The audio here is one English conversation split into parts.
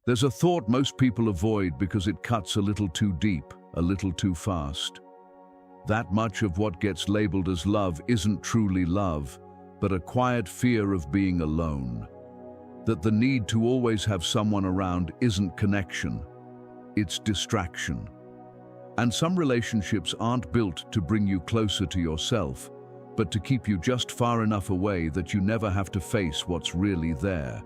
There's a thought most people avoid because it cuts a little too deep, a little too fast. That much of what gets labeled as love isn't truly love, but a quiet fear of being alone. That the need to always have someone around isn't connection, it's distraction. And some relationships aren't built to bring you closer to yourself, but to keep you just far enough away that you never have to face what's really there.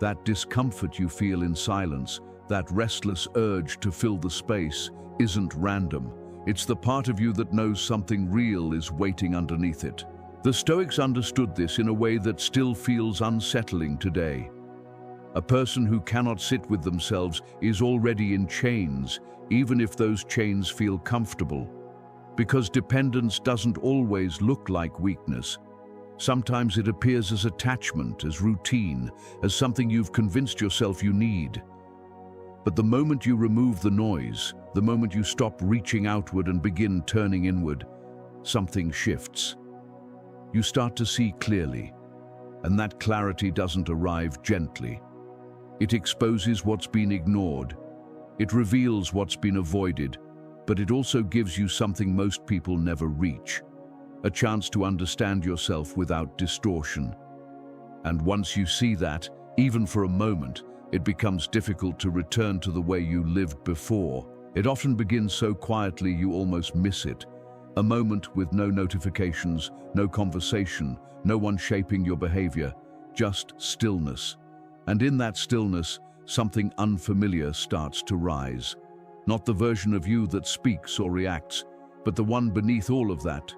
That discomfort you feel in silence, that restless urge to fill the space, isn't random. It's the part of you that knows something real is waiting underneath it. The Stoics understood this in a way that still feels unsettling today. A person who cannot sit with themselves is already in chains, even if those chains feel comfortable. Because dependence doesn't always look like weakness. Sometimes it appears as attachment, as routine, as something you've convinced yourself you need. But the moment you remove the noise, the moment you stop reaching outward and begin turning inward, something shifts. You start to see clearly, and that clarity doesn't arrive gently. It exposes what's been ignored. It reveals what's been avoided, but it also gives you something most people never reach, a chance to understand yourself without distortion. And once you see that, even for a moment, it becomes difficult to return to the way you lived before. It often begins so quietly you almost miss it. A moment with no notifications, no conversation, no one shaping your behavior, just stillness. And in that stillness, something unfamiliar starts to rise. Not the version of you that speaks or reacts, but the one beneath all of that,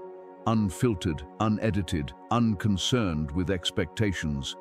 unfiltered, unedited, unconcerned with expectations.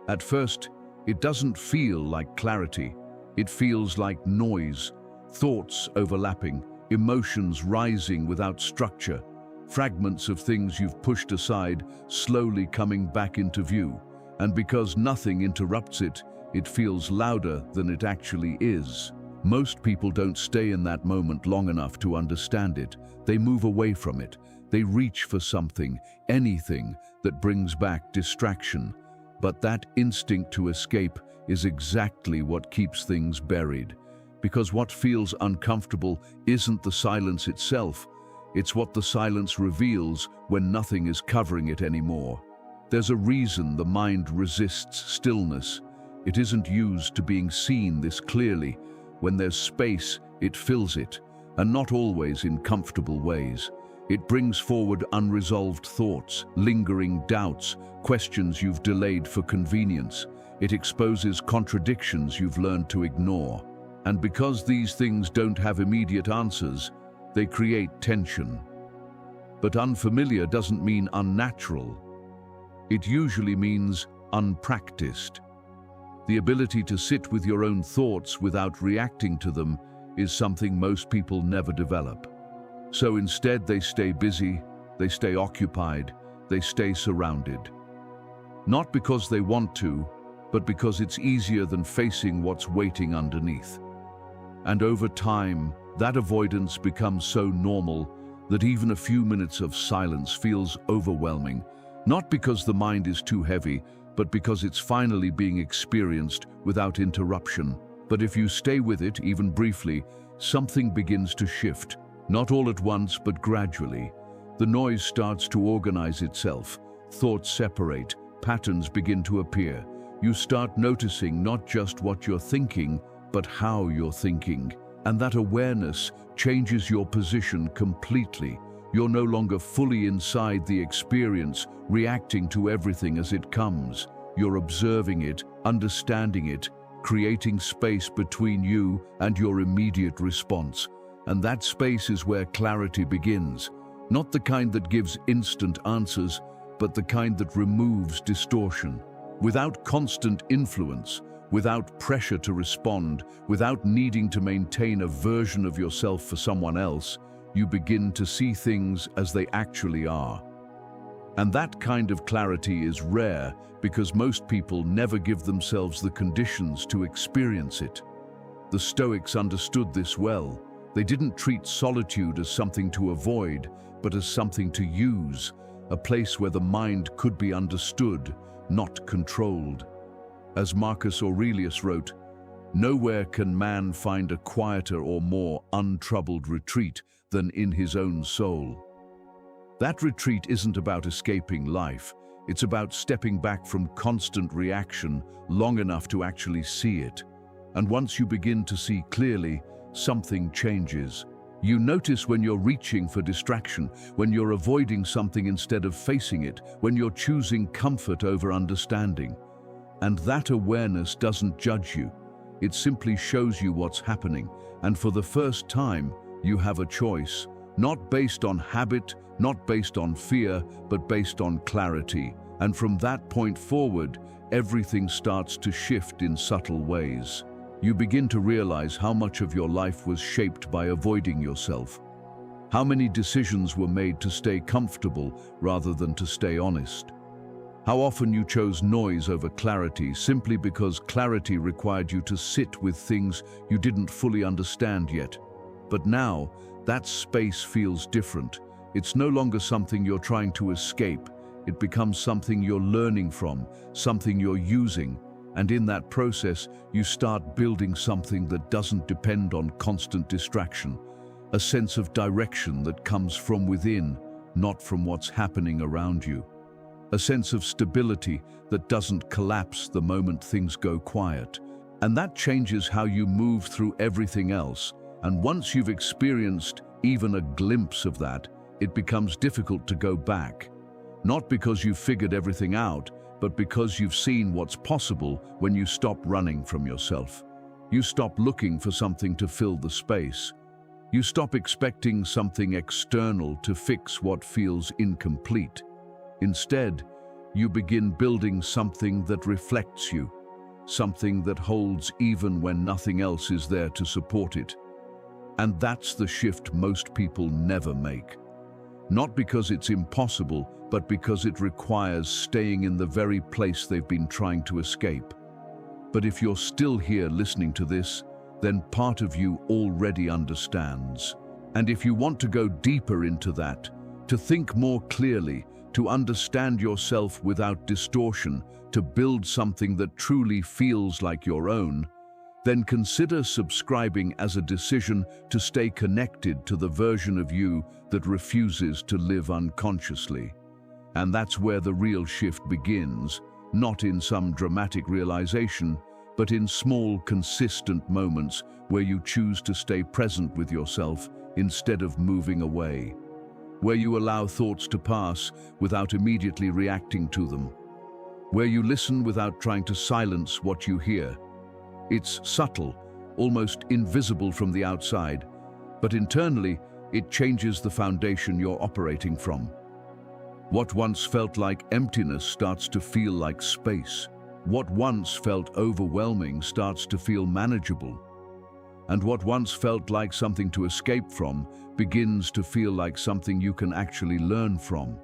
At first, it doesn't feel like clarity. It feels like noise, thoughts overlapping, emotions rising without structure, fragments of things you've pushed aside slowly coming back into view. And because nothing interrupts it, it feels louder than it actually is. Most people don't stay in that moment long enough to understand it. They move away from it. They reach for something, anything, that brings back distraction. But that instinct to escape is exactly what keeps things buried. Because what feels uncomfortable isn't the silence itself, it's what the silence reveals when nothing is covering it anymore. There's a reason the mind resists stillness. It isn't used to being seen this clearly. When there's space, it fills it, and not always in comfortable ways. It brings forward unresolved thoughts, lingering doubts, questions you've delayed for convenience. It exposes contradictions you've learned to ignore. And because these things don't have immediate answers, they create tension. But unfamiliar doesn't mean unnatural. It usually means unpracticed. The ability to sit with your own thoughts without reacting to them is something most people never develop. So instead they stay busy, they stay occupied, they stay surrounded. Not because they want to, but because it's easier than facing what's waiting underneath. And over time, that avoidance becomes so normal that even a few minutes of silence feels overwhelming, not because the mind is too heavy, but because it's finally being experienced without interruption. But if you stay with it, even briefly, something begins to shift, not all at once, but gradually. The noise starts to organize itself, thoughts separate, patterns begin to appear. You start noticing not just what you're thinking, but how you're thinking. And that awareness changes your position completely. You're no longer fully inside the experience, reacting to everything as it comes. You're observing it, understanding it, creating space between you and your immediate response. And that space is where clarity begins. Not the kind that gives instant answers, but the kind that removes distortion. Without constant influence, without pressure to respond, without needing to maintain a version of yourself for someone else, you begin to see things as they actually are. And that kind of clarity is rare because most people never give themselves the conditions to experience it. The Stoics understood this well. They didn't treat solitude as something to avoid, but as something to use, a place where the mind could be understood, not controlled. As Marcus Aurelius wrote, Nowhere can man find a quieter or more untroubled retreat than in his own soul. That retreat isn't about escaping life, it's about stepping back from constant reaction long enough to actually see it. And once you begin to see clearly, something changes. You notice when you're reaching for distraction, when you're avoiding something instead of facing it, when you're choosing comfort over understanding. And that awareness doesn't judge you. It simply shows you what's happening. And for the first time, you have a choice, not based on habit, not based on fear, but based on clarity. And from that point forward, everything starts to shift in subtle ways. You begin to realize how much of your life was shaped by avoiding yourself. How many decisions were made to stay comfortable rather than to stay honest. How often you chose noise over clarity simply because clarity required you to sit with things you didn't fully understand yet. But now, that space feels different. It's no longer something you're trying to escape. It becomes something you're learning from, something you're using. And in that process, you start building something that doesn't depend on constant distraction. A sense of direction that comes from within, not from what's happening around you. A sense of stability that doesn't collapse the moment things go quiet. And that changes how you move through everything else. And once you've experienced even a glimpse of that, it becomes difficult to go back. Not because you've figured everything out, but because you've seen what's possible when you stop running from yourself. You stop looking for something to fill the space. You stop expecting something external to fix what feels incomplete. Instead, you begin building something that reflects you, something that holds even when nothing else is there to support it. And that's the shift most people never make. Not because it's impossible, but because it requires staying in the very place they've been trying to escape. But if you're still here listening to this, then part of you already understands. And if you want to go deeper into that, to think more clearly, to understand yourself without distortion, to build something that truly feels like your own, then consider subscribing as a decision to stay connected to the version of you that refuses to live unconsciously. And that's where the real shift begins, not in some dramatic realization, but in small, consistent moments where you choose to stay present with yourself instead of moving away. Where you allow thoughts to pass without immediately reacting to them. Where you listen without trying to silence what you hear. It's subtle, almost invisible from the outside, but internally, it changes the foundation you're operating from. What once felt like emptiness starts to feel like space. What once felt overwhelming starts to feel manageable. And what once felt like something to escape from begins to feel like something you can actually learn from.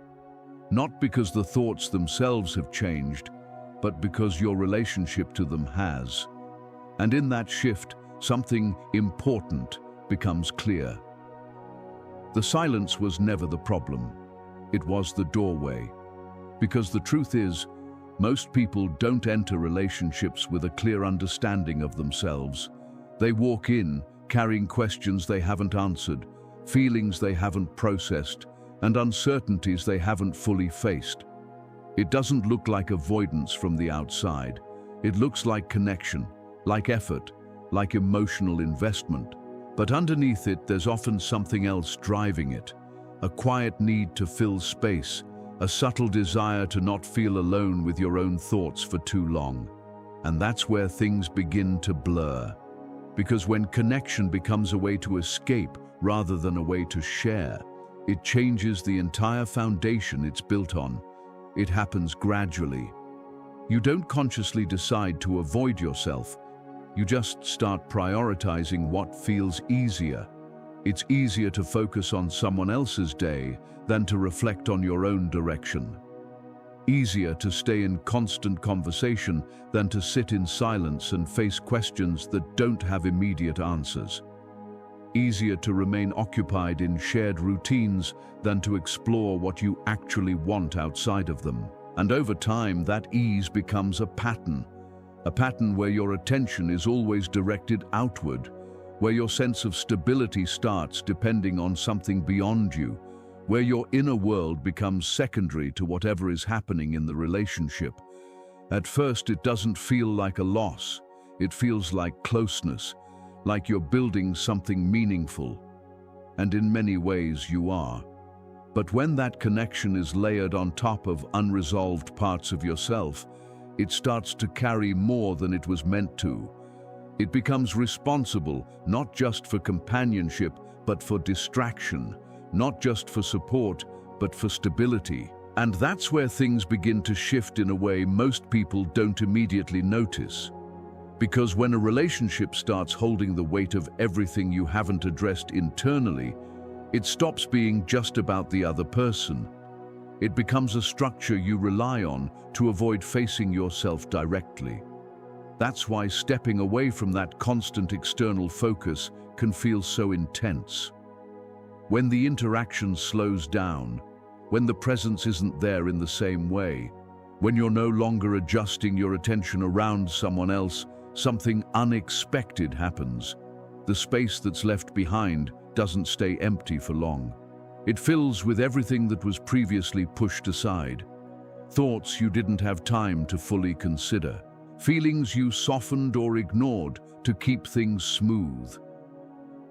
Not because the thoughts themselves have changed, but because your relationship to them has. And in that shift, something important becomes clear. The silence was never the problem. It was the doorway. Because the truth is, most people don't enter relationships with a clear understanding of themselves. They walk in, carrying questions they haven't answered, feelings they haven't processed, and uncertainties they haven't fully faced. It doesn't look like avoidance from the outside. It looks like connection, like effort, like emotional investment. But underneath it, there's often something else driving it. A quiet need to fill space, a subtle desire to not feel alone with your own thoughts for too long. And that's where things begin to blur. Because when connection becomes a way to escape rather than a way to share, it changes the entire foundation it's built on. It happens gradually. You don't consciously decide to avoid yourself. You just start prioritizing what feels easier. It's easier to focus on someone else's day than to reflect on your own direction. Easier to stay in constant conversation than to sit in silence and face questions that don't have immediate answers. Easier to remain occupied in shared routines than to explore what you actually want outside of them. And over time, that ease becomes a pattern. A pattern where your attention is always directed outward, where your sense of stability starts depending on something beyond you, where your inner world becomes secondary to whatever is happening in the relationship. At first, it doesn't feel like a loss. It feels like closeness, like you're building something meaningful. And in many ways, you are. But when that connection is layered on top of unresolved parts of yourself, it starts to carry more than it was meant to. It becomes responsible not just for companionship, but for distraction, not just for support, but for stability. And that's where things begin to shift in a way most people don't immediately notice. Because when a relationship starts holding the weight of everything you haven't addressed internally, it stops being just about the other person. It becomes a structure you rely on to avoid facing yourself directly. That's why stepping away from that constant external focus can feel so intense. When the interaction slows down, when the presence isn't there in the same way, when you're no longer adjusting your attention around someone else, something unexpected happens. The space that's left behind doesn't stay empty for long. It fills with everything that was previously pushed aside. Thoughts you didn't have time to fully consider. Feelings you softened or ignored to keep things smooth.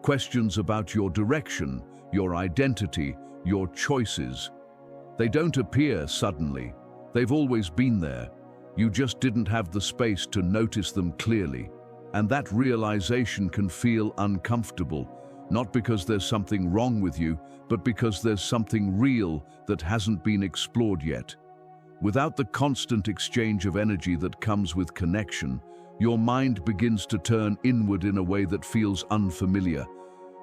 Questions about your direction, your identity, your choices. They don't appear suddenly. They've always been there. You just didn't have the space to notice them clearly. And that realization can feel uncomfortable, not because there's something wrong with you, but because there's something real that hasn't been explored yet. Without the constant exchange of energy that comes with connection, your mind begins to turn inward in a way that feels unfamiliar.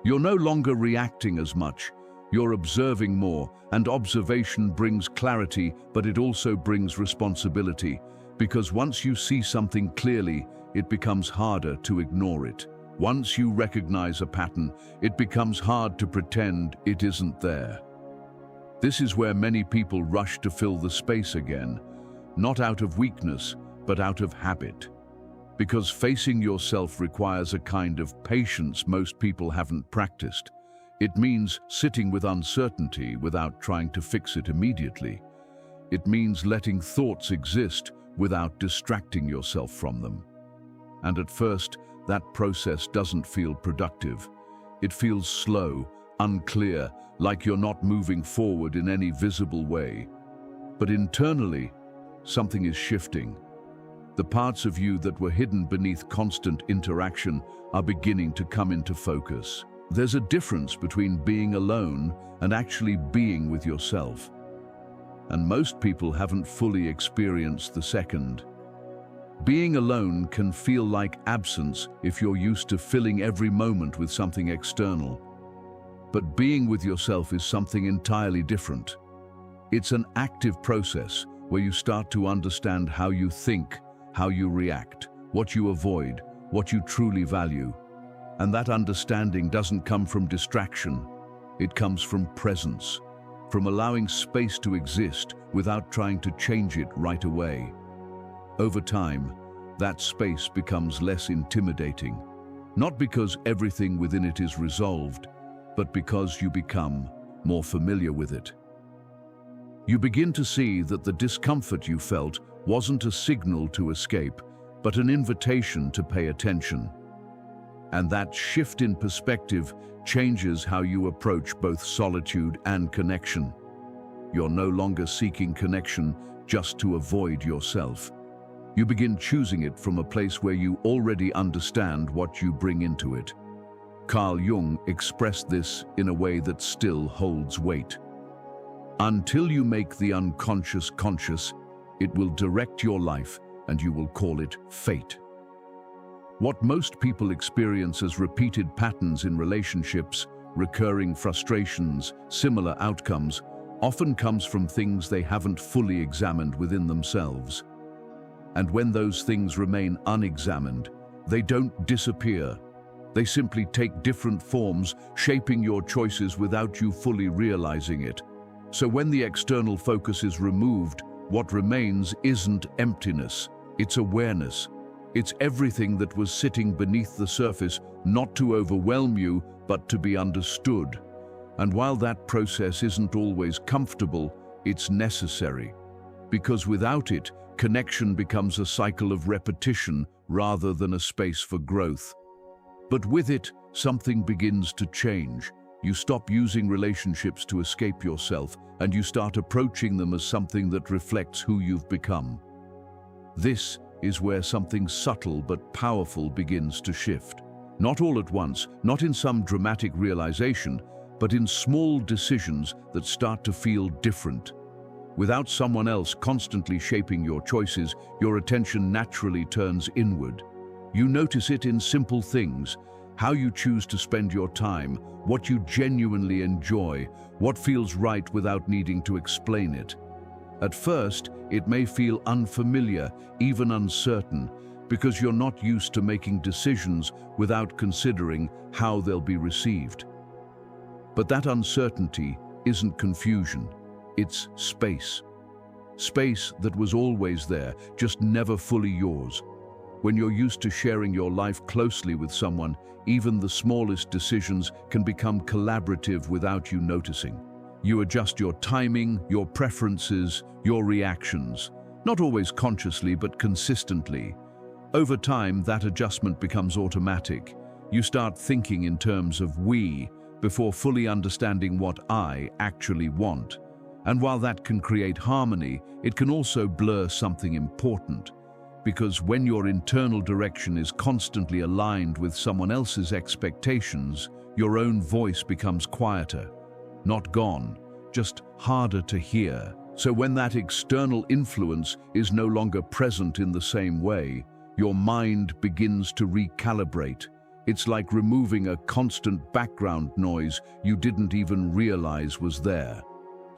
You're no longer reacting as much. You're observing more, and observation brings clarity, but it also brings responsibility. Because once you see something clearly, it becomes harder to ignore it. Once you recognize a pattern, it becomes hard to pretend it isn't there. This is where many people rush to fill the space again, not out of weakness, but out of habit. Because facing yourself requires a kind of patience most people haven't practiced. It means sitting with uncertainty without trying to fix it immediately. It means letting thoughts exist without distracting yourself from them. And at first, that process doesn't feel productive. It feels slow, unclear, like you're not moving forward in any visible way. But internally, something is shifting. The parts of you that were hidden beneath constant interaction are beginning to come into focus. There's a difference between being alone and actually being with yourself. And most people haven't fully experienced the second. Being alone can feel like absence if you're used to filling every moment with something external. But being with yourself is something entirely different. It's an active process where you start to understand how you think, how you react, what you avoid, what you truly value. And that understanding doesn't come from distraction. It comes from presence, from allowing space to exist without trying to change it right away. Over time, that space becomes less intimidating, not because everything within it is resolved, but because you become more familiar with it. You begin to see that the discomfort you felt wasn't a signal to escape, but an invitation to pay attention. And that shift in perspective changes how you approach both solitude and connection. You're no longer seeking connection just to avoid yourself. You begin choosing it from a place where you already understand what you bring into it. Carl Jung expressed this in a way that still holds weight. Until you make the unconscious conscious, it will direct your life, and you will call it fate. What most people experience as repeated patterns in relationships, recurring frustrations, similar outcomes, often comes from things they haven't fully examined within themselves. And when those things remain unexamined, they don't disappear. They simply take different forms, shaping your choices without you fully realizing it. So when the external focus is removed, what remains isn't emptiness, it's awareness. It's everything that was sitting beneath the surface, not to overwhelm you, but to be understood. And while that process isn't always comfortable, it's necessary. Because without it, connection becomes a cycle of repetition rather than a space for growth. But with it, something begins to change. You stop using relationships to escape yourself, and you start approaching them as something that reflects who you've become. This is where something subtle but powerful begins to shift. Not all at once, not in some dramatic realization, but in small decisions that start to feel different. Without someone else constantly shaping your choices, your attention naturally turns inward. You notice it in simple things: how you choose to spend your time, what you genuinely enjoy, what feels right without needing to explain it. At first, it may feel unfamiliar, even uncertain, because you're not used to making decisions without considering how they'll be received. But that uncertainty isn't confusion, it's space. Space that was always there, just never fully yours. When you're used to sharing your life closely with someone, even the smallest decisions can become collaborative without you noticing. You adjust your timing, your preferences, your reactions, not always consciously but consistently. Over time, that adjustment becomes automatic. You start thinking in terms of we before fully understanding what I actually want. And while that can create harmony, it can also blur something important. Because when your internal direction is constantly aligned with someone else's expectations, your own voice becomes quieter. Not gone, just harder to hear. So when that external influence is no longer present in the same way, your mind begins to recalibrate. It's like removing a constant background noise you didn't even realize was there.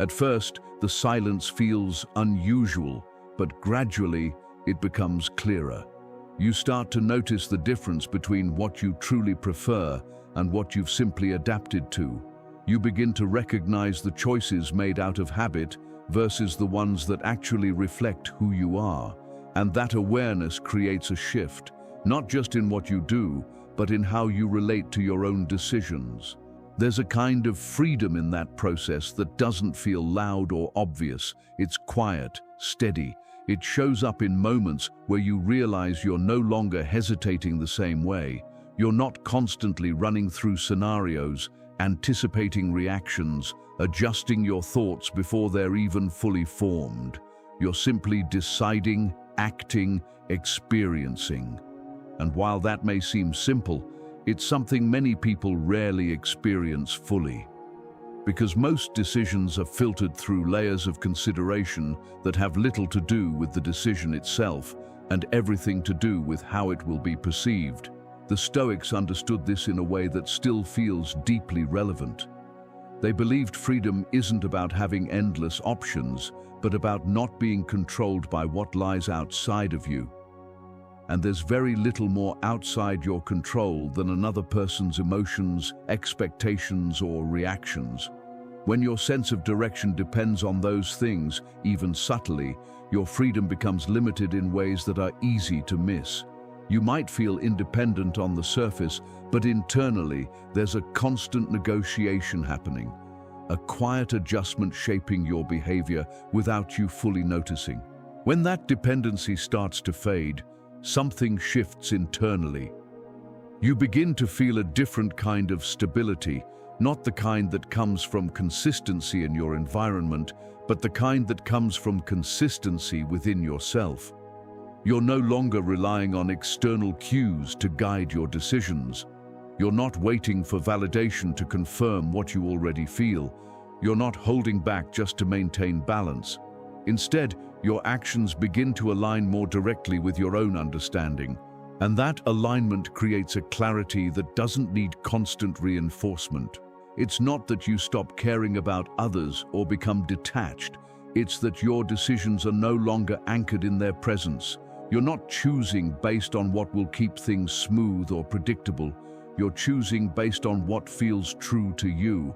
At first, the silence feels unusual, but gradually it becomes clearer. You start to notice the difference between what you truly prefer and what you've simply adapted to. You begin to recognize the choices made out of habit versus the ones that actually reflect who you are. And that awareness creates a shift, not just in what you do, but in how you relate to your own decisions. There's a kind of freedom in that process that doesn't feel loud or obvious. It's quiet, steady. It shows up in moments where you realize you're no longer hesitating the same way. You're not constantly running through scenarios, anticipating reactions, adjusting your thoughts before they're even fully formed. You're simply deciding, acting, experiencing. And while that may seem simple, it's something many people rarely experience fully. Because most decisions are filtered through layers of consideration that have little to do with the decision itself and everything to do with how it will be perceived. The Stoics understood this in a way that still feels deeply relevant. They believed freedom isn't about having endless options, but about not being controlled by what lies outside of you. And there's very little more outside your control than another person's emotions, expectations, or reactions. When your sense of direction depends on those things, even subtly, your freedom becomes limited in ways that are easy to miss. You might feel independent on the surface, but internally, there's a constant negotiation happening, a quiet adjustment shaping your behavior without you fully noticing. When that dependency starts to fade, something shifts internally. You begin to feel a different kind of stability, not the kind that comes from consistency in your environment, but the kind that comes from consistency within yourself. You're no longer relying on external cues to guide your decisions. You're not waiting for validation to confirm what you already feel. You're not holding back just to maintain balance. Instead, your actions begin to align more directly with your own understanding. And that alignment creates a clarity that doesn't need constant reinforcement. It's not that you stop caring about others or become detached. It's that your decisions are no longer anchored in their presence. You're not choosing based on what will keep things smooth or predictable. You're choosing based on what feels true to you.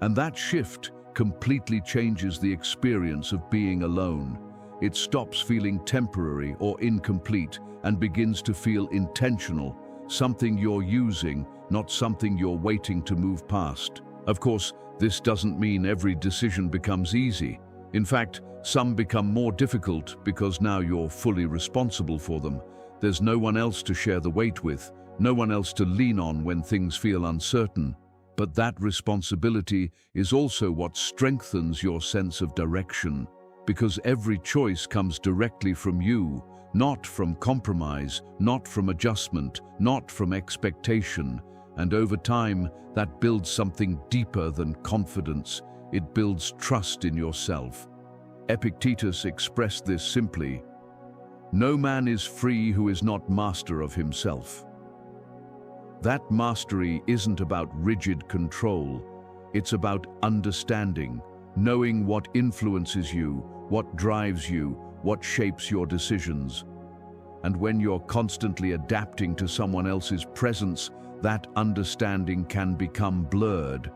And that shift completely changes the experience of being alone. It stops feeling temporary or incomplete and begins to feel intentional, something you're using, not something you're waiting to move past. Of course, this doesn't mean every decision becomes easy. In fact, some become more difficult because now you're fully responsible for them. There's no one else to share the weight with, no one else to lean on when things feel uncertain. But that responsibility is also what strengthens your sense of direction, because every choice comes directly from you, not from compromise, not from adjustment, not from expectation. And over time, that builds something deeper than confidence. It builds trust in yourself. Epictetus expressed this simply: "No man is free who is not master of himself." That mastery isn't about rigid control. It's about understanding, knowing what influences you, what drives you, what shapes your decisions. And when you're constantly adapting to someone else's presence, that understanding can become blurred.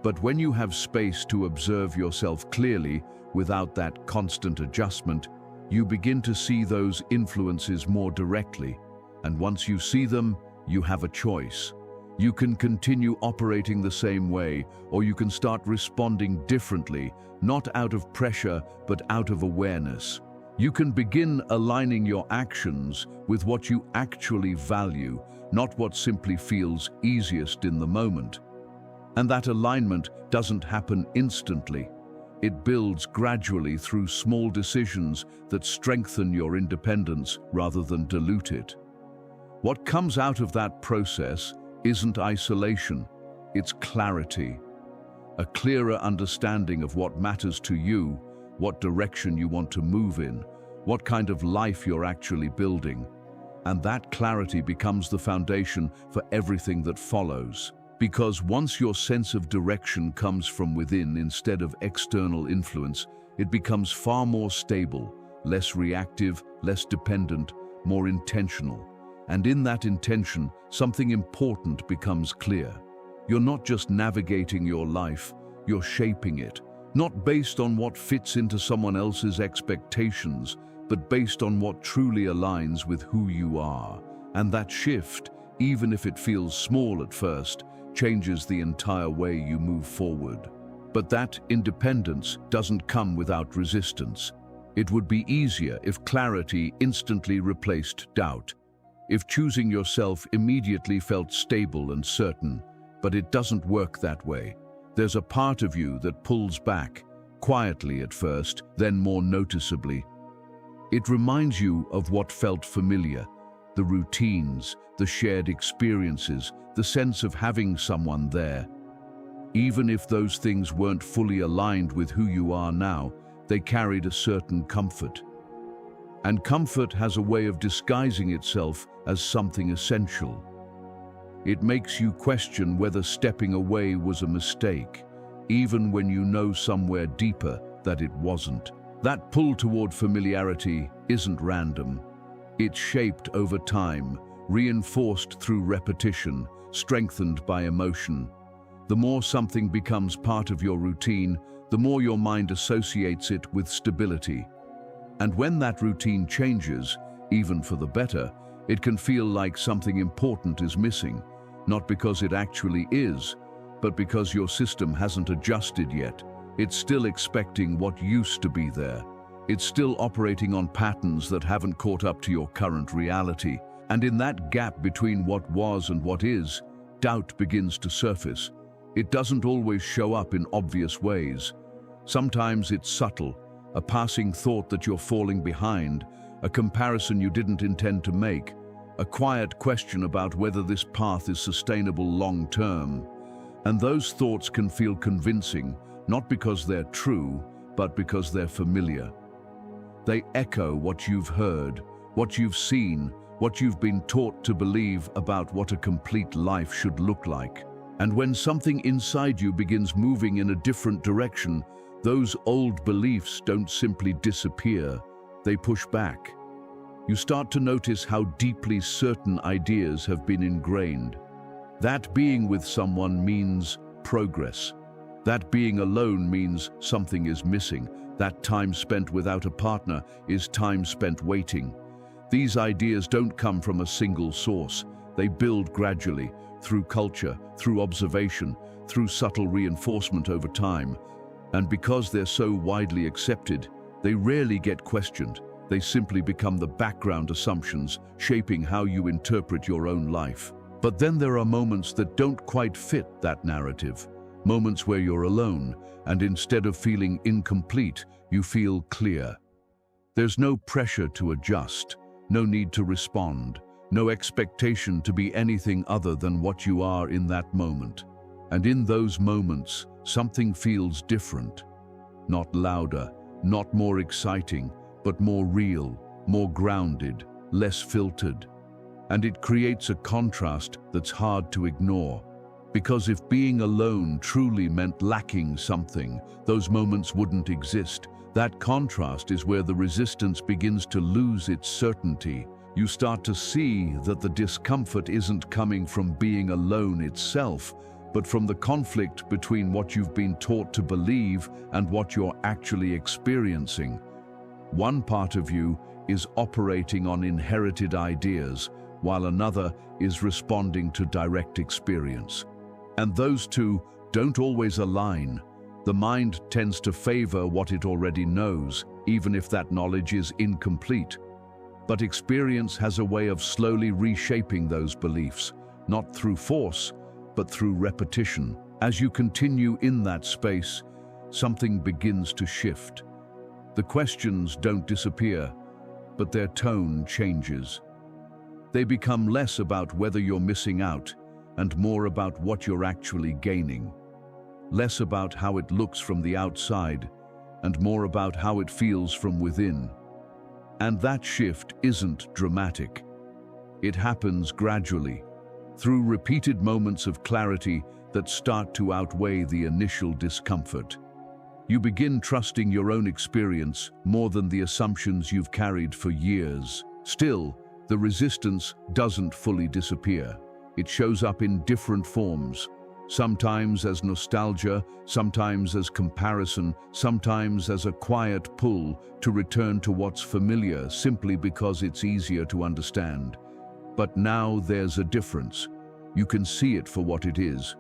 But when you have space to observe yourself clearly, without that constant adjustment, you begin to see those influences more directly. And once you see them, you have a choice. You can continue operating the same way, or you can start responding differently, not out of pressure, but out of awareness. You can begin aligning your actions with what you actually value, not what simply feels easiest in the moment. And that alignment doesn't happen instantly. It builds gradually through small decisions that strengthen your independence rather than dilute it. What comes out of that process isn't isolation, it's clarity. A clearer understanding of what matters to you, what direction you want to move in, what kind of life you're actually building. And that clarity becomes the foundation for everything that follows. Because once your sense of direction comes from within instead of external influence, it becomes far more stable, less reactive, less dependent, more intentional. And in that intention, something important becomes clear. You're not just navigating your life, you're shaping it, not based on what fits into someone else's expectations, but based on what truly aligns with who you are. And that shift, even if it feels small at first, changes the entire way you move forward. But that independence doesn't come without resistance. It would be easier if clarity instantly replaced doubt, if choosing yourself immediately felt stable and certain. But it doesn't work that way. There's a part of you that pulls back, quietly at first, then more noticeably. It reminds you of what felt familiar, the routines, the shared experiences, the sense of having someone there. Even if those things weren't fully aligned with who you are now, they carried a certain comfort. And comfort has a way of disguising itself as something essential. It makes you question whether stepping away was a mistake, even when you know somewhere deeper that it wasn't. That pull toward familiarity isn't random. It's shaped over time, reinforced through repetition, strengthened by emotion. The more something becomes part of your routine, the more your mind associates it with stability. And when that routine changes, even for the better, it can feel like something important is missing, not because it actually is, but because your system hasn't adjusted yet. It's still expecting what used to be there. It's still operating on patterns that haven't caught up to your current reality. And in that gap between what was and what is, doubt begins to surface. It doesn't always show up in obvious ways. Sometimes it's subtle, a passing thought that you're falling behind, a comparison you didn't intend to make, a quiet question about whether this path is sustainable long-term. And those thoughts can feel convincing, not because they're true, but because they're familiar. They echo what you've heard, what you've seen, what you've been taught to believe about what a complete life should look like. And when something inside you begins moving in a different direction, those old beliefs don't simply disappear, they push back. You start to notice how deeply certain ideas have been ingrained. That being with someone means progress. That being alone means something is missing. That time spent without a partner is time spent waiting. These ideas don't come from a single source. They build gradually, through culture, through observation, through subtle reinforcement over time. And because they're so widely accepted, they rarely get questioned. They simply become the background assumptions, shaping how you interpret your own life. But then there are moments that don't quite fit that narrative. Moments where you're alone, and instead of feeling incomplete, you feel clear. There's no pressure to adjust, no need to respond, no expectation to be anything other than what you are in that moment. And in those moments, something feels different. Not louder, not more exciting, but more real, more grounded, less filtered. And it creates a contrast that's hard to ignore. Because if being alone truly meant lacking something, those moments wouldn't exist. That contrast is where the resistance begins to lose its certainty. You start to see that the discomfort isn't coming from being alone itself, but from the conflict between what you've been taught to believe and what you're actually experiencing. One part of you is operating on inherited ideas, while another is responding to direct experience. And those two don't always align. The mind tends to favor what it already knows, even if that knowledge is incomplete. But experience has a way of slowly reshaping those beliefs, not through force, but through repetition. As you continue in that space, something begins to shift. The questions don't disappear, but their tone changes. They become less about whether you're missing out and more about what you're actually gaining. Less about how it looks from the outside and more about how it feels from within. And that shift isn't dramatic. It happens gradually, through repeated moments of clarity that start to outweigh the initial discomfort. You begin trusting your own experience more than the assumptions you've carried for years. Still, the resistance doesn't fully disappear. It shows up in different forms, sometimes as nostalgia, sometimes as comparison, sometimes as a quiet pull to return to what's familiar simply because it's easier to understand. But now there's a difference. You can see it for what it is.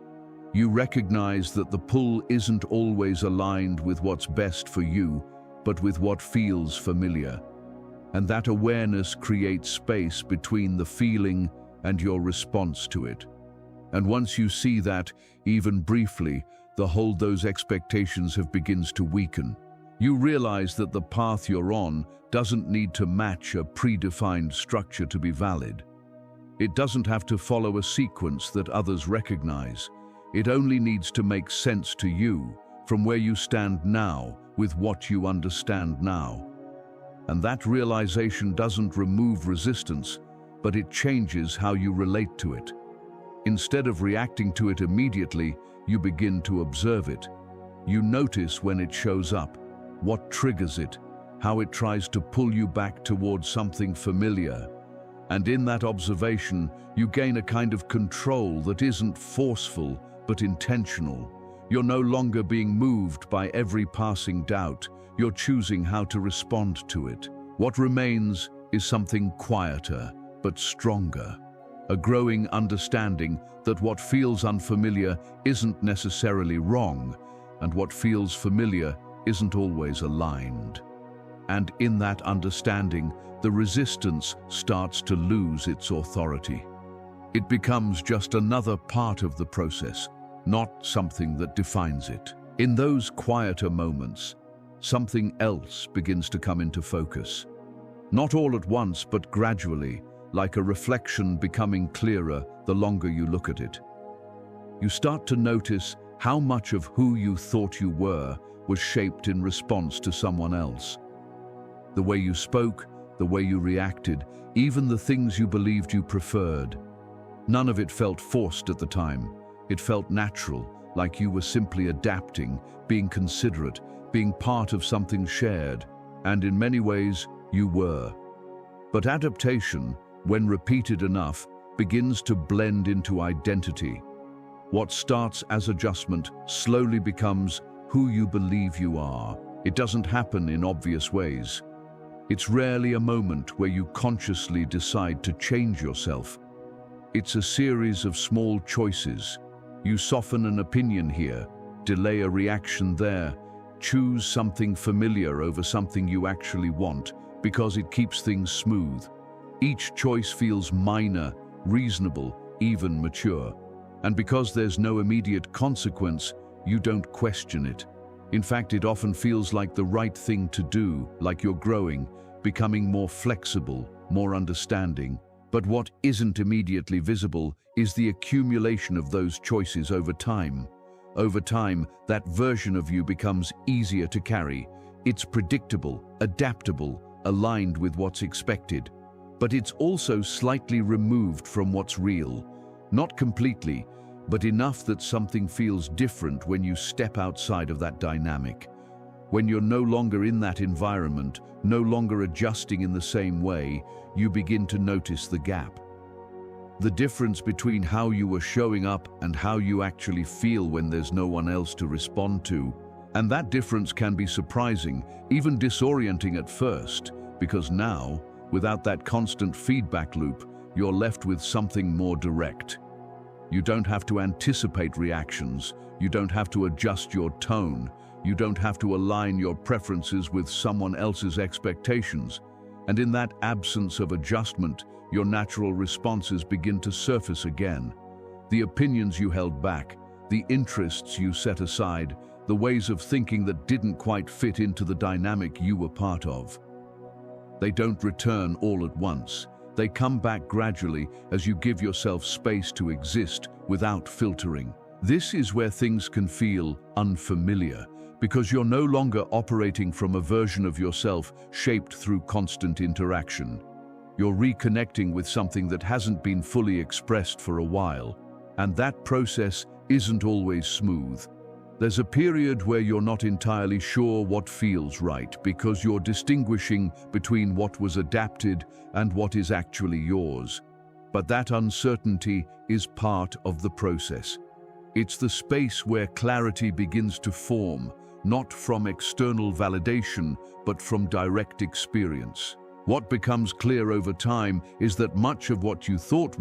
You recognize that the pull isn't always aligned with what's best for you, but with what feels familiar. And that awareness creates space between the feeling and your response to it. And once you see that, even briefly, those expectations begins to weaken. You realize that the path you're on doesn't need to match a predefined structure to be valid. It doesn't have to follow a sequence that others recognize. It only needs to make sense to you, from where you stand now, with what you understand now. And that realization doesn't remove resistance, but it changes how you relate to it. Instead of reacting to it immediately, you begin to observe it. You notice when it shows up, what triggers it, how it tries to pull you back towards something familiar. And in that observation, you gain a kind of control that isn't forceful, but intentional. You're no longer being moved by every passing doubt. You're choosing how to respond to it. What remains is something quieter, but stronger. A growing understanding that what feels unfamiliar isn't necessarily wrong, and what feels familiar isn't always aligned. And in that understanding, the resistance starts to lose its authority. It becomes just another part of the process, not something that defines it. In those quieter moments, something else begins to come into focus. Not all at once, but gradually, like a reflection becoming clearer the longer you look at it. You start to notice how much of who you thought you were was shaped in response to someone else. The way you spoke, the way you reacted, even the things you believed you preferred. None of it felt forced at the time. It felt natural, like you were simply adapting, being considerate, being part of something shared. And in many ways, you were. But adaptation, when repeated enough, begins to blend into identity. What starts as adjustment slowly becomes who you believe you are. It doesn't happen in obvious ways. It's rarely a moment where you consciously decide to change yourself. It's a series of small choices. You soften an opinion here, delay a reaction there, choose something familiar over something you actually want because it keeps things smooth. Each choice feels minor, reasonable, even mature. And because there's no immediate consequence, you don't question it. In fact, it often feels like the right thing to do, like you're growing, becoming more flexible, more understanding. But what isn't immediately visible is the accumulation of those choices over time. Over time, that version of you becomes easier to carry. It's predictable, adaptable, aligned with what's expected. But it's also slightly removed from what's real. Not completely, but enough that something feels different when you step outside of that dynamic. When you're no longer in that environment, no longer adjusting in the same way, you begin to notice the gap. The difference between how you are showing up and how you actually feel when there's no one else to respond to. And that difference can be surprising, even disorienting at first, because now, without that constant feedback loop, you're left with something more direct. You don't have to anticipate reactions, you don't have to adjust your tone, you don't have to align your preferences with someone else's expectations. And in that absence of adjustment, your natural responses begin to surface again. The opinions you held back, the interests you set aside, the ways of thinking that didn't quite fit into the dynamic you were part of. They don't return all at once. They come back gradually as you give yourself space to exist without filtering. This is where things can feel unfamiliar, because you're no longer operating from a version of yourself shaped through constant interaction. You're reconnecting with something that hasn't been fully expressed for a while, and that process isn't always smooth. There's a period where you're not entirely sure what feels right, because you're distinguishing between what was adapted and what is actually yours. But that uncertainty is part of the process. It's the space where clarity begins to form, not from external validation, but from direct experience. What becomes clear over time is that much of what you thought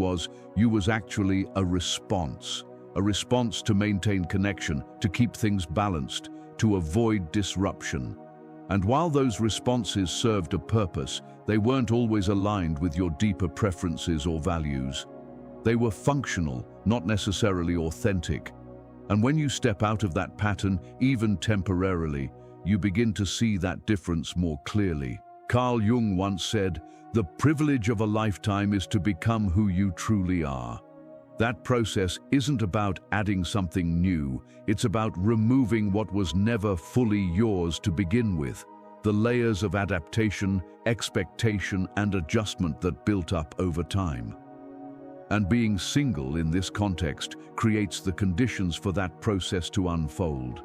you was actually a response to maintain connection, to keep things balanced, to avoid disruption. And while those responses served a purpose, they weren't always aligned with your deeper preferences or values. They were functional, not necessarily authentic. And when you step out of that pattern, even temporarily, you begin to see that difference more clearly. Carl Jung once said, "The privilege of a lifetime is to become who you truly are." That process isn't about adding something new, it's about removing what was never fully yours to begin with. The layers of adaptation, expectation, and adjustment that built up over time. And being single in this context creates the conditions for that process to unfold.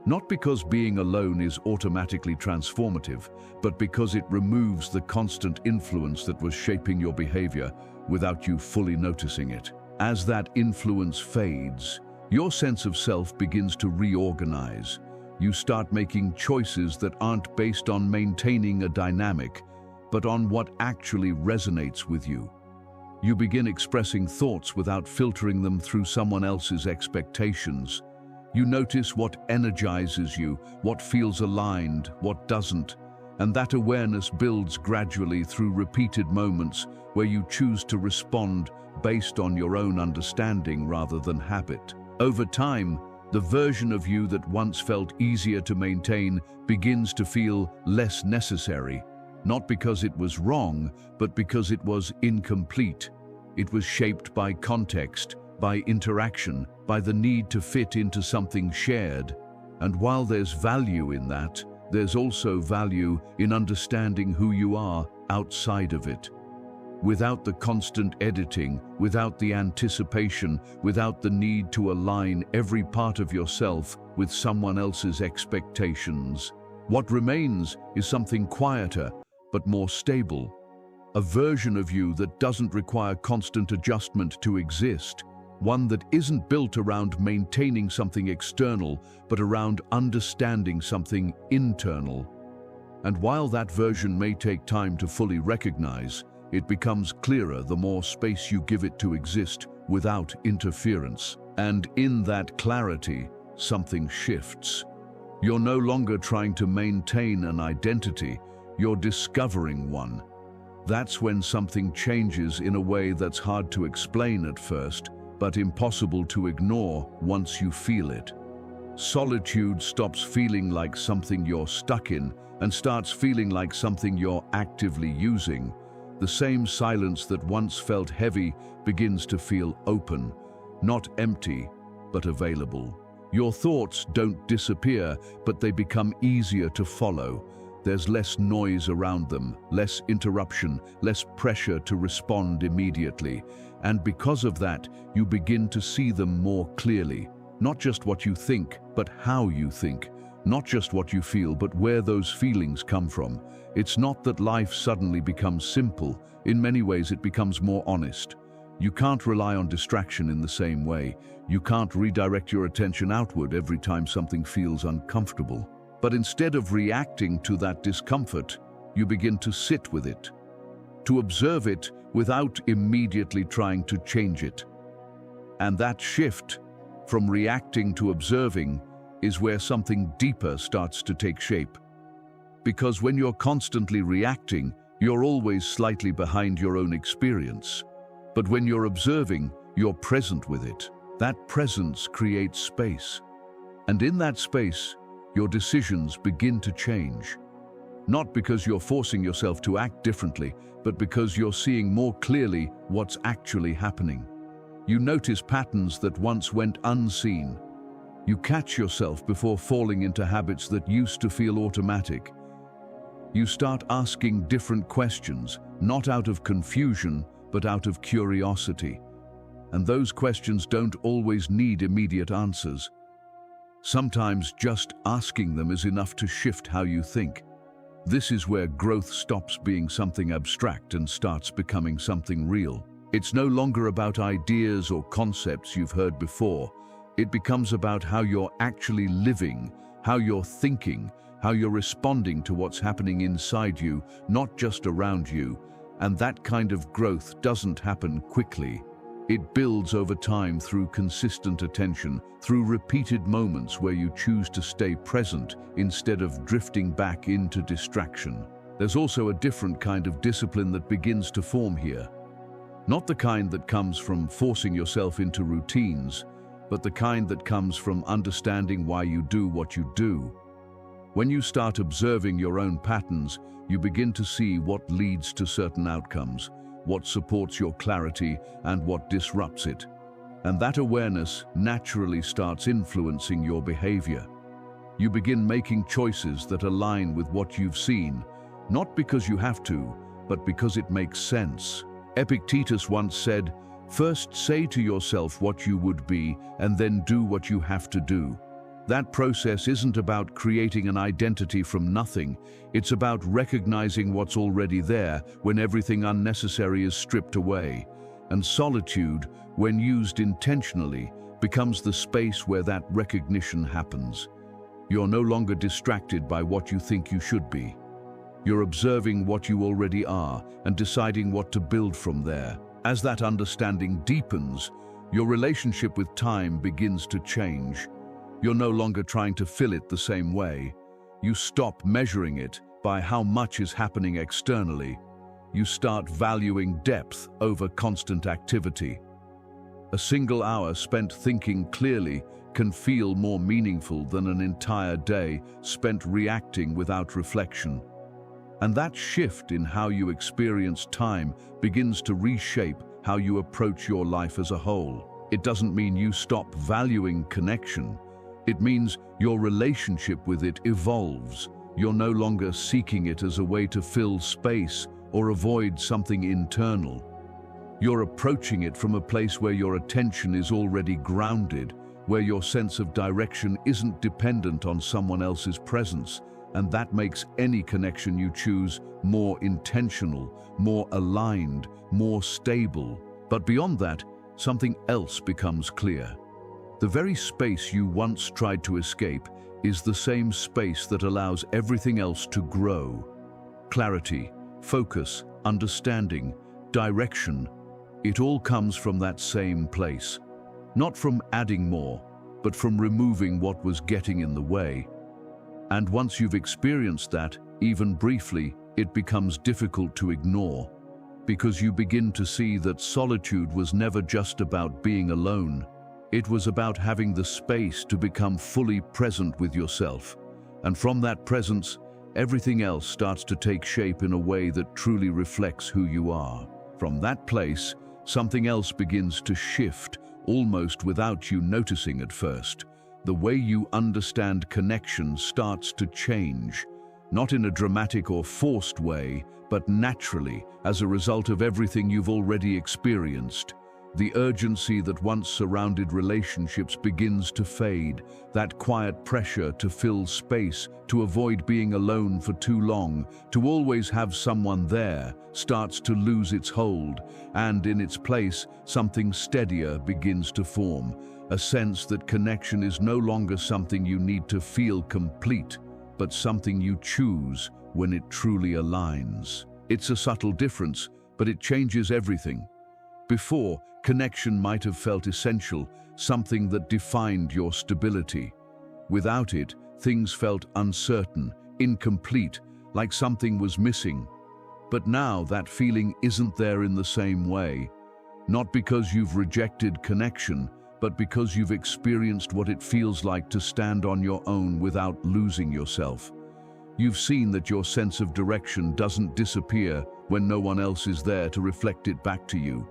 Not because being alone is automatically transformative, but because it removes the constant influence that was shaping your behavior without you fully noticing it. As that influence fades, your sense of self begins to reorganize. You start making choices that aren't based on maintaining a dynamic, but on what actually resonates with you. You begin expressing thoughts without filtering them through someone else's expectations. You notice what energizes you, what feels aligned, what doesn't, and that awareness builds gradually through repeated moments where you choose to respond based on your own understanding rather than habit. Over time, the version of you that once felt easier to maintain begins to feel less necessary, not because it was wrong, but because it was incomplete. It was shaped by context, by interaction, by the need to fit into something shared. And while there's value in that, there's also value in understanding who you are outside of it. Without the constant editing, without the anticipation, without the need to align every part of yourself with someone else's expectations, what remains is something quieter but more stable. A version of you that doesn't require constant adjustment to exist. One that isn't built around maintaining something external, but around understanding something internal. And while that version may take time to fully recognize, it becomes clearer the more space you give it to exist without interference. And in that clarity, something shifts. You're no longer trying to maintain an identity, you're discovering one. That's when something changes in a way that's hard to explain at first, but impossible to ignore once you feel it. Solitude stops feeling like something you're stuck in and starts feeling like something you're actively using. The same silence that once felt heavy begins to feel open, not empty, but available. Your thoughts don't disappear, but they become easier to follow. There's less noise around them, less interruption, less pressure to respond immediately. And because of that, you begin to see them more clearly. Not just what you think, but how you think. Not just what you feel, but where those feelings come from. It's not that life suddenly becomes simple. In many ways, it becomes more honest. You can't rely on distraction in the same way. You can't redirect your attention outward every time something feels uncomfortable. But instead of reacting to that discomfort, you begin to sit with it, to observe it without immediately trying to change it. And that shift from reacting to observing is where something deeper starts to take shape. Because when you're constantly reacting, you're always slightly behind your own experience. But when you're observing, you're present with it. That presence creates space. And in that space, your decisions begin to change. Not because you're forcing yourself to act differently, but because you're seeing more clearly what's actually happening. You notice patterns that once went unseen. You catch yourself before falling into habits that used to feel automatic. You start asking different questions, not out of confusion, but out of curiosity. And those questions don't always need immediate answers. Sometimes just asking them is enough to shift how you think. This is where growth stops being something abstract and starts becoming something real. It's no longer about ideas or concepts you've heard before. It becomes about how you're actually living, how you're thinking, how you're responding to what's happening inside you, not just around you. And that kind of growth doesn't happen quickly. It builds over time through consistent attention, through repeated moments where you choose to stay present instead of drifting back into distraction. There's also a different kind of discipline that begins to form here. Not the kind that comes from forcing yourself into routines, but the kind that comes from understanding why you do what you do. When you start observing your own patterns, you begin to see what leads to certain outcomes, what supports your clarity, and what disrupts it. And that awareness naturally starts influencing your behavior. You begin making choices that align with what you've seen, not because you have to, but because it makes sense. Epictetus once said, "First say to yourself what you would be, and then do what you have to do." That process isn't about creating an identity from nothing. It's about recognizing what's already there when everything unnecessary is stripped away. And solitude, when used intentionally, becomes the space where that recognition happens. You're no longer distracted by what you think you should be. You're observing what you already are and deciding what to build from there. As that understanding deepens, your relationship with time begins to change. You're no longer trying to fill it the same way. You stop measuring it by how much is happening externally. You start valuing depth over constant activity. A single hour spent thinking clearly can feel more meaningful than an entire day spent reacting without reflection. And that shift in how you experience time begins to reshape how you approach your life as a whole. It doesn't mean you stop valuing connection. It means your relationship with it evolves. You're no longer seeking it as a way to fill space or avoid something internal. You're approaching it from a place where your attention is already grounded, where your sense of direction isn't dependent on someone else's presence, and that makes any connection you choose more intentional, more aligned, more stable. But beyond that, something else becomes clear. The very space you once tried to escape is the same space that allows everything else to grow. Clarity, focus, understanding, direction, it all comes from that same place. Not from adding more, but from removing what was getting in the way. And once you've experienced that, even briefly, it becomes difficult to ignore, because you begin to see that solitude was never just about being alone. It was about having the space to become fully present with yourself. And from that presence, everything else starts to take shape in a way that truly reflects who you are. From that place, something else begins to shift, almost without you noticing at first. The way you understand connection starts to change, not in a dramatic or forced way, but naturally, as a result of everything you've already experienced. The urgency that once surrounded relationships begins to fade, that quiet pressure to fill space, to avoid being alone for too long, to always have someone there, starts to lose its hold, and in its place, something steadier begins to form, a sense that connection is no longer something you need to feel complete, but something you choose when it truly aligns. It's a subtle difference, but it changes everything. Before, connection might have felt essential, something that defined your stability. Without it, things felt uncertain, incomplete, like something was missing. But now that feeling isn't there in the same way. Not because you've rejected connection, but because you've experienced what it feels like to stand on your own without losing yourself. You've seen that your sense of direction doesn't disappear when no one else is there to reflect it back to you.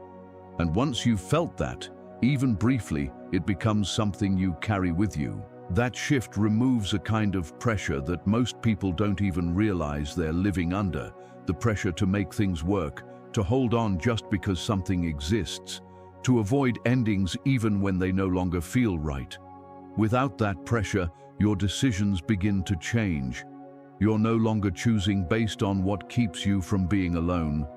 And once you've felt that, even briefly, it becomes something you carry with you. That shift removes a kind of pressure that most people don't even realize they're living under, the pressure to make things work, to hold on just because something exists, to avoid endings even when they no longer feel right. Without that pressure, your decisions begin to change. You're no longer choosing based on what keeps you from being alone.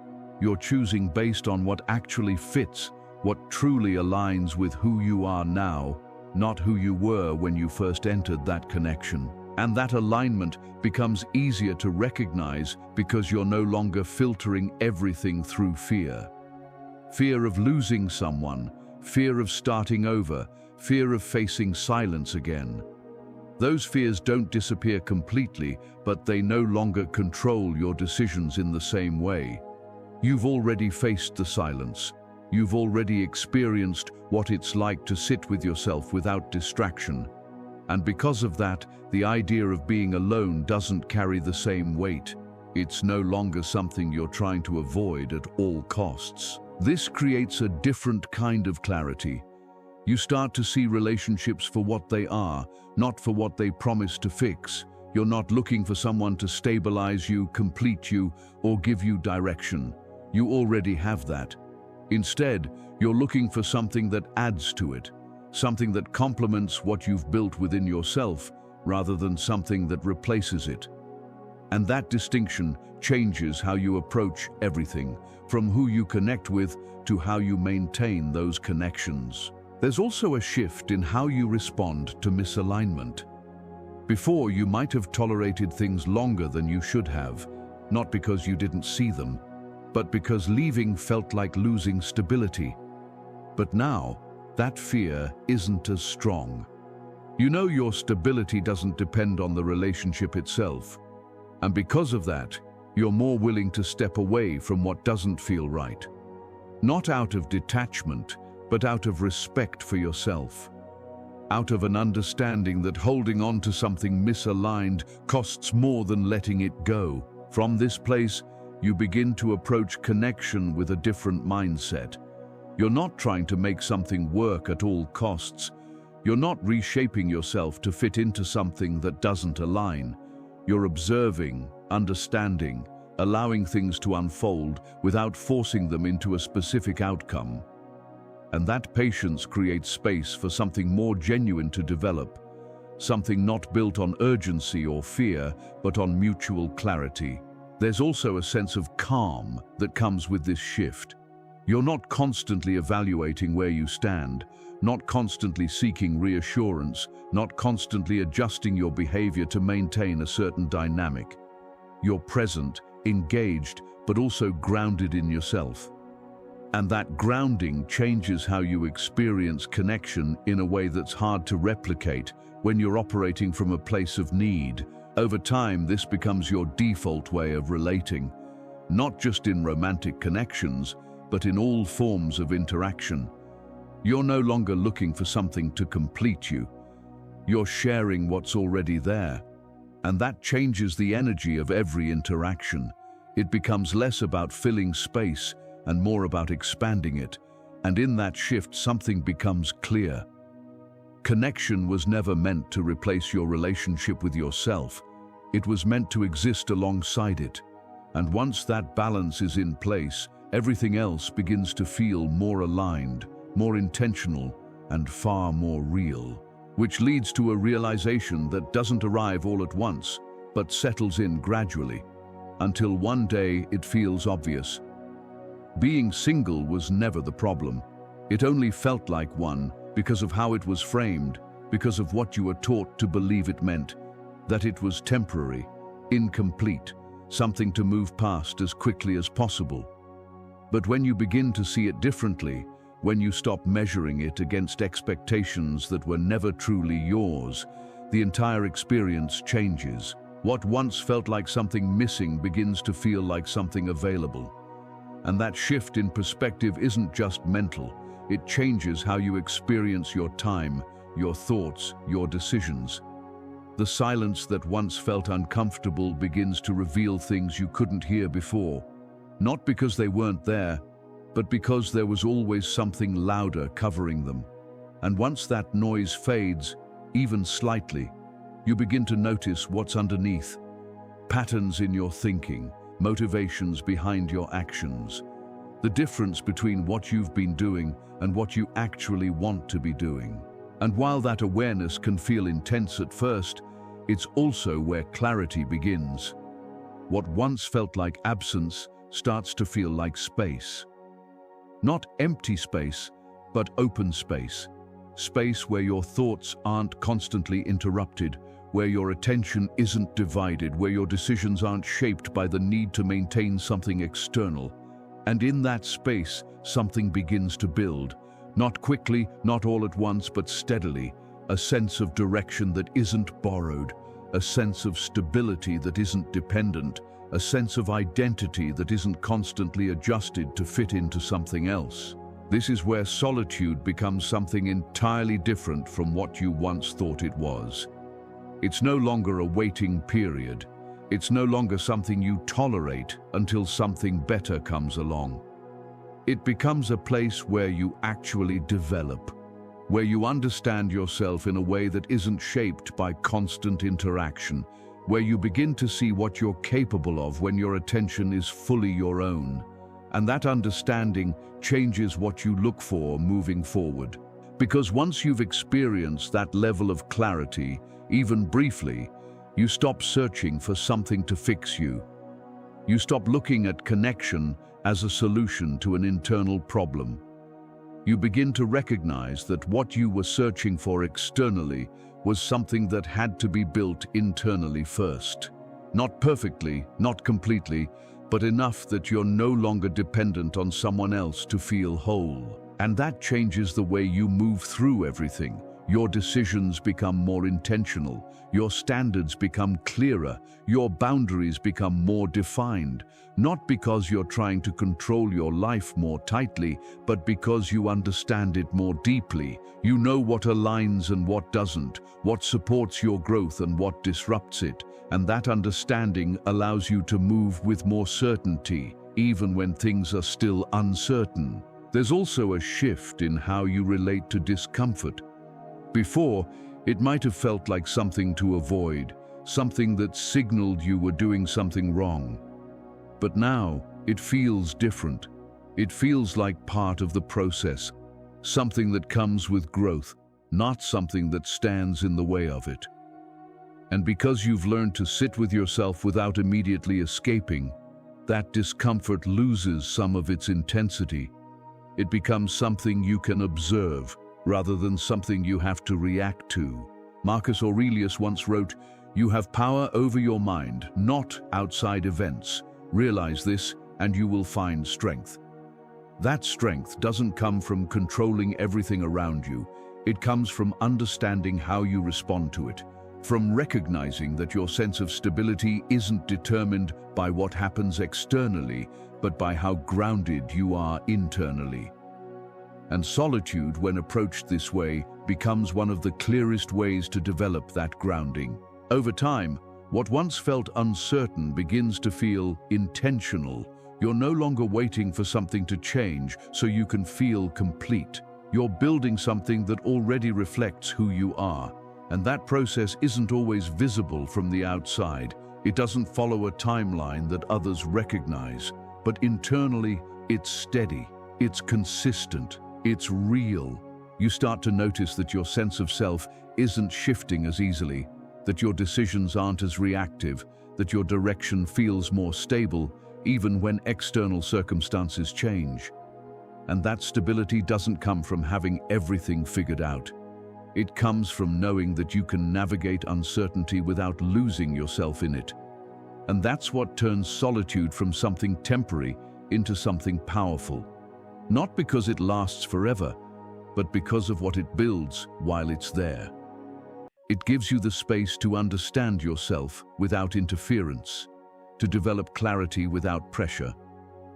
You're choosing based on what actually fits, what truly aligns with who you are now, not who you were when you first entered that connection. And that alignment becomes easier to recognize because you're no longer filtering everything through fear. Fear of losing someone, fear of starting over, fear of facing silence again. Those fears don't disappear completely, but they no longer control your decisions in the same way. You've already faced the silence. You've already experienced what it's like to sit with yourself without distraction. And because of that, the idea of being alone doesn't carry the same weight. It's no longer something you're trying to avoid at all costs. This creates a different kind of clarity. You start to see relationships for what they are, not for what they promise to fix. You're not looking for someone to stabilize you, complete you, or give you direction. You already have that. Instead, you're looking for something that adds to it, something that complements what you've built within yourself, rather than something that replaces it. And that distinction changes how you approach everything, from who you connect with to how you maintain those connections. There's also a shift in how you respond to misalignment. Before, you might have tolerated things longer than you should have, not because you didn't see them, but because leaving felt like losing stability. But now, that fear isn't as strong. You know your stability doesn't depend on the relationship itself. And because of that, you're more willing to step away from what doesn't feel right. Not out of detachment, but out of respect for yourself. Out of an understanding that holding on to something misaligned costs more than letting it go. From this place, you begin to approach connection with a different mindset. You're not trying to make something work at all costs. You're not reshaping yourself to fit into something that doesn't align. You're observing, understanding, allowing things to unfold without forcing them into a specific outcome. And that patience creates space for something more genuine to develop, something not built on urgency or fear, but on mutual clarity. There's also a sense of calm that comes with this shift. You're not constantly evaluating where you stand, not constantly seeking reassurance, not constantly adjusting your behavior to maintain a certain dynamic. You're present, engaged, but also grounded in yourself. And that grounding changes how you experience connection in a way that's hard to replicate when you're operating from a place of need. Over time, this becomes your default way of relating, not just in romantic connections, but in all forms of interaction. You're no longer looking for something to complete you. You're sharing what's already there, and that changes the energy of every interaction. It becomes less about filling space and more about expanding it, and in that shift something becomes clear. Connection was never meant to replace your relationship with yourself. It was meant to exist alongside it. And once that balance is in place, everything else begins to feel more aligned, more intentional, and far more real. Which leads to a realization that doesn't arrive all at once, but settles in gradually, until one day it feels obvious. Being single was never the problem. It only felt like one because of how it was framed, because of what you were taught to believe it meant, that it was temporary, incomplete, something to move past as quickly as possible. But when you begin to see it differently, when you stop measuring it against expectations that were never truly yours, the entire experience changes. What once felt like something missing begins to feel like something available. And that shift in perspective isn't just mental, it changes how you experience your time, your thoughts, your decisions. The silence that once felt uncomfortable begins to reveal things you couldn't hear before, not because they weren't there, but because there was always something louder covering them. And once that noise fades, even slightly, you begin to notice what's underneath. Patterns in your thinking, motivations behind your actions. The difference between what you've been doing and what you actually want to be doing. And while that awareness can feel intense at first, it's also where clarity begins. What once felt like absence starts to feel like space. Not empty space, but open space. Space where your thoughts aren't constantly interrupted, where your attention isn't divided, where your decisions aren't shaped by the need to maintain something external. And in that space, something begins to build. Not quickly, not all at once, but steadily. A sense of direction that isn't borrowed. A sense of stability that isn't dependent. A sense of identity that isn't constantly adjusted to fit into something else. This is where solitude becomes something entirely different from what you once thought it was. It's no longer a waiting period. It's no longer something you tolerate until something better comes along. It becomes a place where you actually develop, where you understand yourself in a way that isn't shaped by constant interaction, where you begin to see what you're capable of when your attention is fully your own. And that understanding changes what you look for moving forward. Because once you've experienced that level of clarity, even briefly, you stop searching for something to fix you. You stop looking at connection as a solution to an internal problem. You begin to recognize that what you were searching for externally was something that had to be built internally first. Not perfectly, not completely, but enough that you're no longer dependent on someone else to feel whole. And that changes the way you move through everything. Your decisions become more intentional, your standards become clearer, your boundaries become more defined, not because you're trying to control your life more tightly, but because you understand it more deeply. You know what aligns and what doesn't, what supports your growth and what disrupts it, and that understanding allows you to move with more certainty, even when things are still uncertain. There's also a shift in how you relate to discomfort. Before, it might have felt like something to avoid, something that signaled you were doing something wrong. But now, it feels different. It feels like part of the process, something that comes with growth, not something that stands in the way of it. And because you've learned to sit with yourself without immediately escaping, that discomfort loses some of its intensity. It becomes something you can observe, rather than something you have to react to. Marcus Aurelius once wrote, "You have power over your mind, not outside events. Realize this, and you will find strength." That strength doesn't come from controlling everything around you. It comes from understanding how you respond to it, from recognizing that your sense of stability isn't determined by what happens externally, but by how grounded you are internally. And solitude, when approached this way, becomes one of the clearest ways to develop that grounding. Over time, what once felt uncertain begins to feel intentional. You're no longer waiting for something to change so you can feel complete. You're building something that already reflects who you are. And that process isn't always visible from the outside. It doesn't follow a timeline that others recognize. But internally, it's steady, it's consistent, it's real. You start to notice that your sense of self isn't shifting as easily, that your decisions aren't as reactive, that your direction feels more stable, even when external circumstances change. And that stability doesn't come from having everything figured out. It comes from knowing that you can navigate uncertainty without losing yourself in it. And that's what turns solitude from something temporary into something powerful. Not because it lasts forever, but because of what it builds while it's there. It gives you the space to understand yourself without interference, to develop clarity without pressure,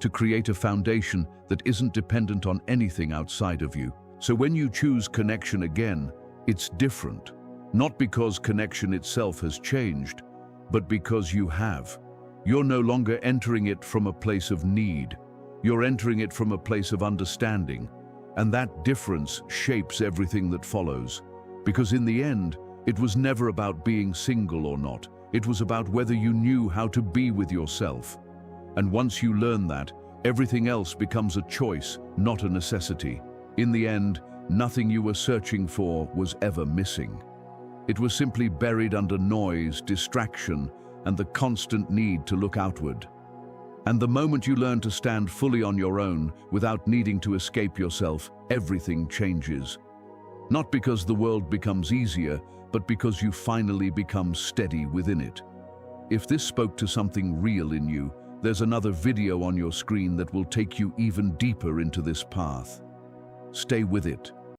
to create a foundation that isn't dependent on anything outside of you. So when you choose connection again, it's different. Not because connection itself has changed, but because you have. You're no longer entering it from a place of need. You're entering it from a place of understanding. And that difference shapes everything that follows. Because in the end, it was never about being single or not. It was about whether you knew how to be with yourself. And once you learn that, everything else becomes a choice, not a necessity. In the end, nothing you were searching for was ever missing. It was simply buried under noise, distraction, and the constant need to look outward. And the moment you learn to stand fully on your own, without needing to escape yourself, everything changes. Not because the world becomes easier, but because you finally become steady within it. If this spoke to something real in you, there's another video on your screen that will take you even deeper into this path. Stay with it.